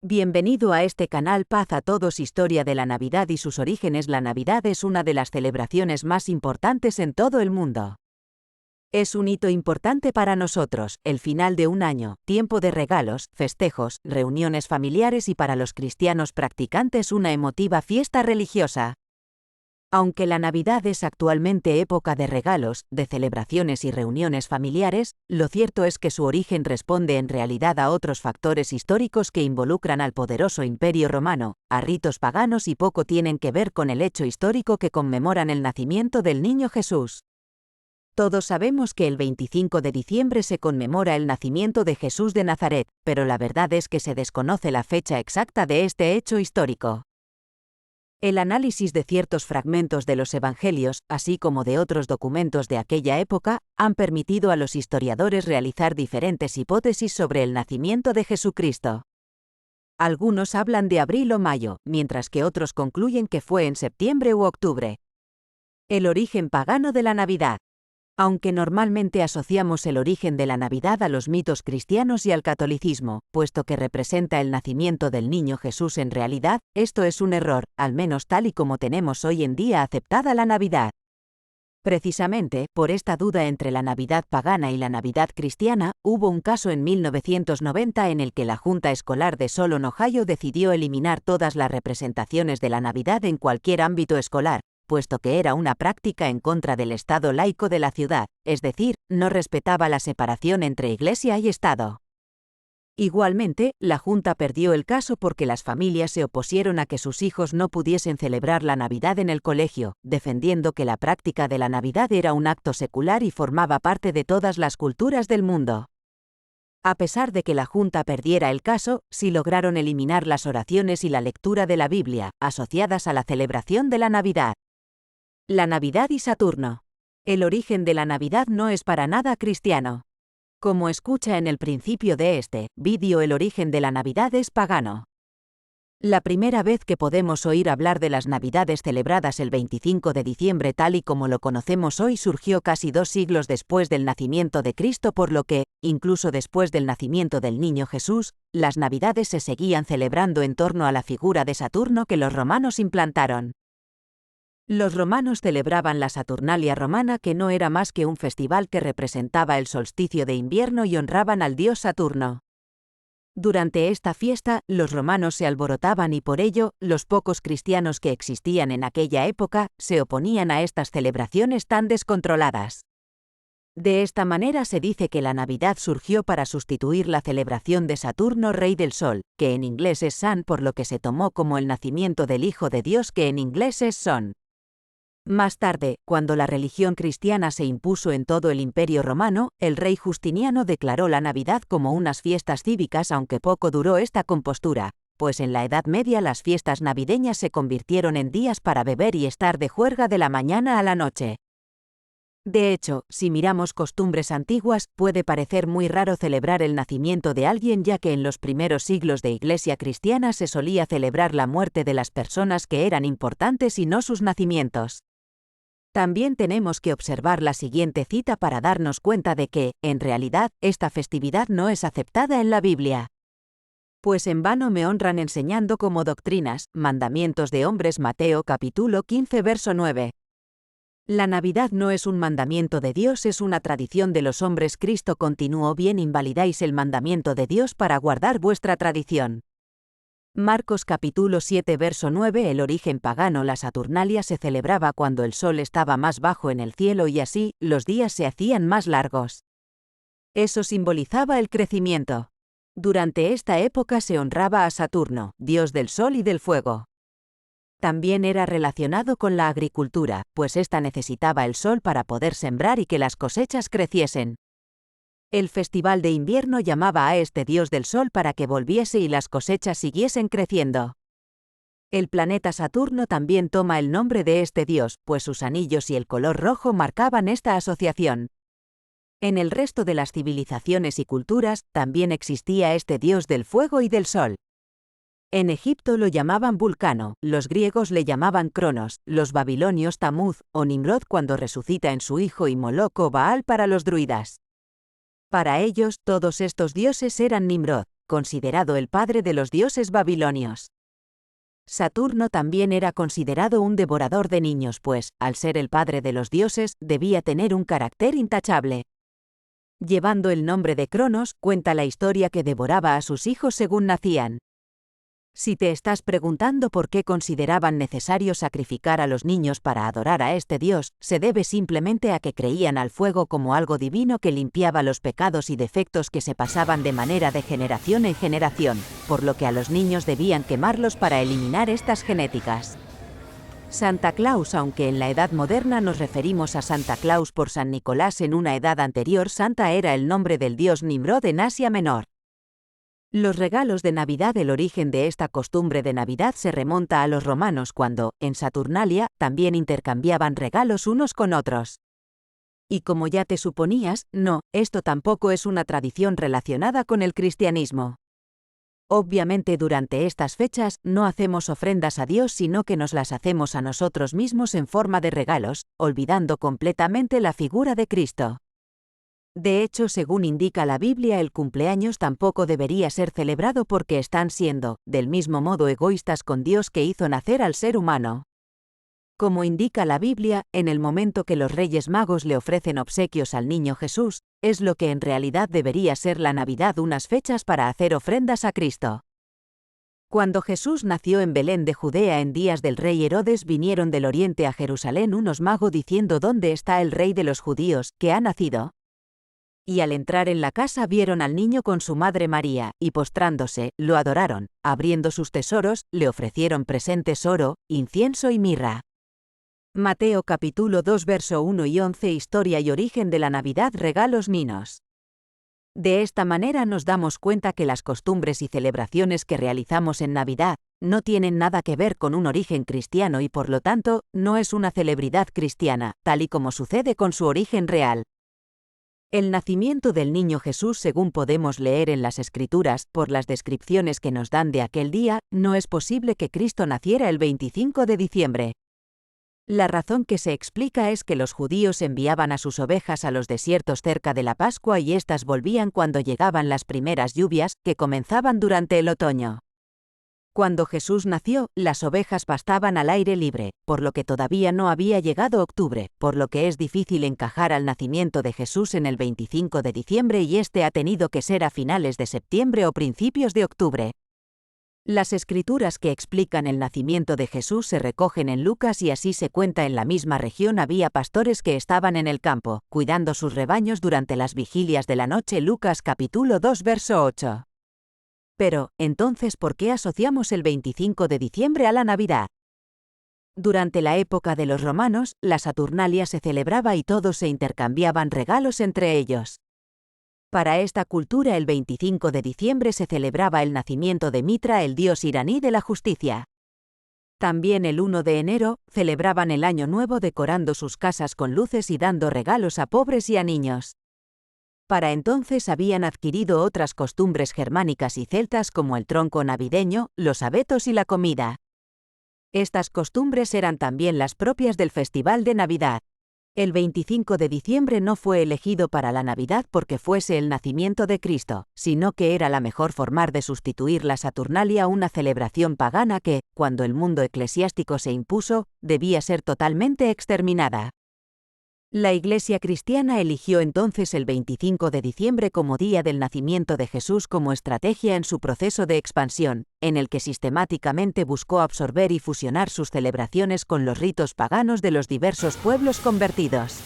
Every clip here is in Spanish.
Bienvenido a este canal. Paz a todos. Historia de la Navidad y sus orígenes. La Navidad es una de las celebraciones más importantes en todo el mundo. Es un hito importante para nosotros, el final de un año, tiempo de regalos, festejos, reuniones familiares y para los cristianos practicantes una emotiva fiesta religiosa. Aunque la Navidad es actualmente época de regalos, de celebraciones y reuniones familiares, lo cierto es que su origen responde en realidad a otros factores históricos que involucran al poderoso Imperio Romano, a ritos paganos y poco tienen que ver con el hecho histórico que conmemoran el nacimiento del niño Jesús. Todos sabemos que el 25 de diciembre se conmemora el nacimiento de Jesús de Nazaret, pero la verdad es que se desconoce la fecha exacta de este hecho histórico. El análisis de ciertos fragmentos de los Evangelios, así como de otros documentos de aquella época, han permitido a los historiadores realizar diferentes hipótesis sobre el nacimiento de Jesucristo. Algunos hablan de abril o mayo, mientras que otros concluyen que fue en septiembre u octubre. El origen pagano de la Navidad. Aunque normalmente asociamos el origen de la Navidad a los mitos cristianos y al catolicismo, puesto que representa el nacimiento del niño Jesús en realidad, esto es un error, al menos tal y como tenemos hoy en día aceptada la Navidad. Precisamente, por esta duda entre la Navidad pagana y la Navidad cristiana, hubo un caso en 1990 en el que la Junta Escolar de Solon, Ohio decidió eliminar todas las representaciones de la Navidad en cualquier ámbito escolar, puesto que era una práctica en contra del Estado laico de la ciudad, es decir, no respetaba la separación entre Iglesia y Estado. Igualmente, la Junta perdió el caso porque las familias se opusieron a que sus hijos no pudiesen celebrar la Navidad en el colegio, defendiendo que la práctica de la Navidad era un acto secular y formaba parte de todas las culturas del mundo. A pesar de que la Junta perdiera el caso, sí lograron eliminar las oraciones y la lectura de la Biblia, asociadas a la celebración de la Navidad. La Navidad y Saturno. El origen de la Navidad no es para nada cristiano. Como escucha en el principio de este vídeo, el origen de la Navidad es pagano. La primera vez que podemos oír hablar de las Navidades celebradas el 25 de diciembre tal y como lo conocemos hoy surgió casi 2 siglos después del nacimiento de Cristo, por lo que, incluso después del nacimiento del niño Jesús, las Navidades se seguían celebrando en torno a la figura de Saturno que los romanos implantaron. Los romanos celebraban la Saturnalia romana, que no era más que un festival que representaba el solsticio de invierno y honraban al dios Saturno. Durante esta fiesta, los romanos se alborotaban y por ello, los pocos cristianos que existían en aquella época, se oponían a estas celebraciones tan descontroladas. De esta manera se dice que la Navidad surgió para sustituir la celebración de Saturno, rey del sol, que en inglés es Sun, por lo que se tomó como el nacimiento del Hijo de Dios, que en inglés es Son. Más tarde, cuando la religión cristiana se impuso en todo el Imperio Romano, el rey Justiniano declaró la Navidad como unas fiestas cívicas, aunque poco duró esta compostura, pues en la Edad Media las fiestas navideñas se convirtieron en días para beber y estar de juerga de la mañana a la noche. De hecho, si miramos costumbres antiguas, puede parecer muy raro celebrar el nacimiento de alguien, ya que en los primeros siglos de Iglesia cristiana se solía celebrar la muerte de las personas que eran importantes y no sus nacimientos. También tenemos que observar la siguiente cita para darnos cuenta de que, en realidad, esta festividad no es aceptada en la Biblia. Pues en vano me honran enseñando como doctrinas, mandamientos de hombres. Mateo capítulo 15 verso 9. La Navidad no es un mandamiento de Dios, es una tradición de los hombres. Cristo continuó: bien invalidáis el mandamiento de Dios para guardar vuestra tradición. Marcos capítulo 7 verso 9. El origen pagano. La Saturnalia se celebraba cuando el sol estaba más bajo en el cielo y así, los días se hacían más largos. Eso simbolizaba el crecimiento. Durante esta época se honraba a Saturno, dios del sol y del fuego. También era relacionado con la agricultura, pues ésta necesitaba el sol para poder sembrar y que las cosechas creciesen. El festival de invierno llamaba a este dios del sol para que volviese y las cosechas siguiesen creciendo. El planeta Saturno también toma el nombre de este dios, pues sus anillos y el color rojo marcaban esta asociación. En el resto de las civilizaciones y culturas, también existía este dios del fuego y del sol. En Egipto lo llamaban Vulcano, los griegos le llamaban Cronos, los babilonios Tamuz o Nimrod cuando resucita en su hijo, y Moloch o Baal para los druidas. Para ellos, todos estos dioses eran Nimrod, considerado el padre de los dioses babilonios. Saturno también era considerado un devorador de niños, pues, al ser el padre de los dioses, debía tener un carácter intachable. Llevando el nombre de Cronos, cuenta la historia que devoraba a sus hijos según nacían. Si te estás preguntando por qué consideraban necesario sacrificar a los niños para adorar a este dios, se debe simplemente a que creían al fuego como algo divino que limpiaba los pecados y defectos que se pasaban de manera de generación en generación, por lo que a los niños debían quemarlos para eliminar estas genéticas. Santa Claus. Aunque en la edad moderna nos referimos a Santa Claus por San Nicolás, en una edad anterior Santa era el nombre del dios Nimrod en Asia Menor. Los regalos de Navidad. El origen de esta costumbre de Navidad se remonta a los romanos cuando, en Saturnalia, también intercambiaban regalos unos con otros. Y como ya te suponías, no, esto tampoco es una tradición relacionada con el cristianismo. Obviamente durante estas fechas no hacemos ofrendas a Dios, sino que nos las hacemos a nosotros mismos en forma de regalos, olvidando completamente la figura de Cristo. De hecho, según indica la Biblia, el cumpleaños tampoco debería ser celebrado porque están siendo, del mismo modo, egoístas con Dios que hizo nacer al ser humano. Como indica la Biblia, en el momento que los Reyes Magos le ofrecen obsequios al niño Jesús, es lo que en realidad debería ser la Navidad, unas fechas para hacer ofrendas a Cristo. Cuando Jesús nació en Belén de Judea en días del rey Herodes, vinieron del oriente a Jerusalén unos magos diciendo: ¿Dónde está el rey de los judíos, que ha nacido? Y al entrar en la casa vieron al niño con su madre María, y postrándose, lo adoraron. Abriendo sus tesoros, le ofrecieron presentes: oro, incienso y mirra. Mateo capítulo 2 verso 1 y 11. Historia y origen de la Navidad. Regalos ninos. De esta manera nos damos cuenta que las costumbres y celebraciones que realizamos en Navidad no tienen nada que ver con un origen cristiano y por lo tanto, no es una celebridad cristiana, tal y como sucede con su origen real. El nacimiento del niño Jesús, según podemos leer en las Escrituras, por las descripciones que nos dan de aquel día, no es posible que Cristo naciera el 25 de diciembre. La razón que se explica es que los judíos enviaban a sus ovejas a los desiertos cerca de la Pascua y éstas volvían cuando llegaban las primeras lluvias, que comenzaban durante el otoño. Cuando Jesús nació, las ovejas pastaban al aire libre, por lo que todavía no había llegado octubre, por lo que es difícil encajar al nacimiento de Jesús en el 25 de diciembre y este ha tenido que ser a finales de septiembre o principios de octubre. Las escrituras que explican el nacimiento de Jesús se recogen en Lucas y así se cuenta: en la misma región había pastores que estaban en el campo, cuidando sus rebaños durante las vigilias de la noche. Lucas capítulo 2 verso 8. Pero, entonces, ¿por qué asociamos el 25 de diciembre a la Navidad? Durante la época de los romanos, la Saturnalia se celebraba y todos se intercambiaban regalos entre ellos. Para esta cultura, el 25 de diciembre se celebraba el nacimiento de Mitra, el dios iraní de la justicia. También el 1 de enero, celebraban el Año Nuevo decorando sus casas con luces y dando regalos a pobres y a niños. Para entonces habían adquirido otras costumbres germánicas y celtas como el tronco navideño, los abetos y la comida. Estas costumbres eran también las propias del Festival de Navidad. El 25 de diciembre no fue elegido para la Navidad porque fuese el nacimiento de Cristo, sino que era la mejor forma de sustituir la Saturnalia, una celebración pagana que, cuando el mundo eclesiástico se impuso, debía ser totalmente exterminada. La Iglesia cristiana eligió entonces el 25 de diciembre como día del nacimiento de Jesús como estrategia en su proceso de expansión, en el que sistemáticamente buscó absorber y fusionar sus celebraciones con los ritos paganos de los diversos pueblos convertidos.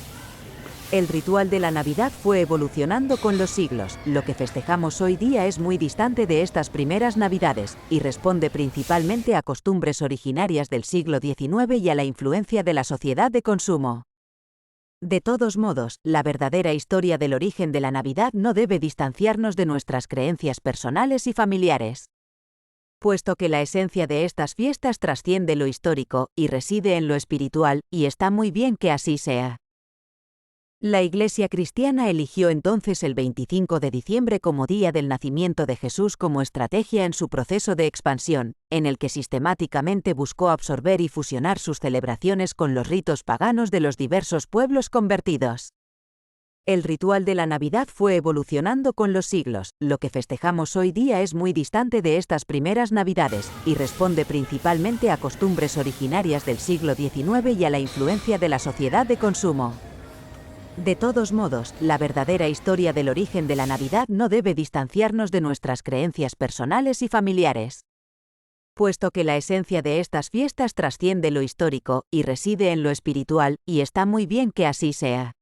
El ritual de la Navidad fue evolucionando con los siglos. Lo que festejamos hoy día es muy distante de estas primeras Navidades, y responde principalmente a costumbres originarias del siglo XIX y a la influencia de la sociedad de consumo. De todos modos, la verdadera historia del origen de la Navidad no debe distanciarnos de nuestras creencias personales y familiares. Puesto que la esencia de estas fiestas trasciende lo histórico y reside en lo espiritual, y está muy bien que así sea. La Iglesia cristiana eligió entonces el 25 de diciembre como día del nacimiento de Jesús como estrategia en su proceso de expansión, en el que sistemáticamente buscó absorber y fusionar sus celebraciones con los ritos paganos de los diversos pueblos convertidos. El ritual de la Navidad fue evolucionando con los siglos. Lo que festejamos hoy día es muy distante de estas primeras Navidades, y responde principalmente a costumbres originarias del siglo XIX y a la influencia de la sociedad de consumo. De todos modos, la verdadera historia del origen de la Navidad no debe distanciarnos de nuestras creencias personales y familiares. Puesto que la esencia de estas fiestas trasciende lo histórico y reside en lo espiritual, y está muy bien que así sea.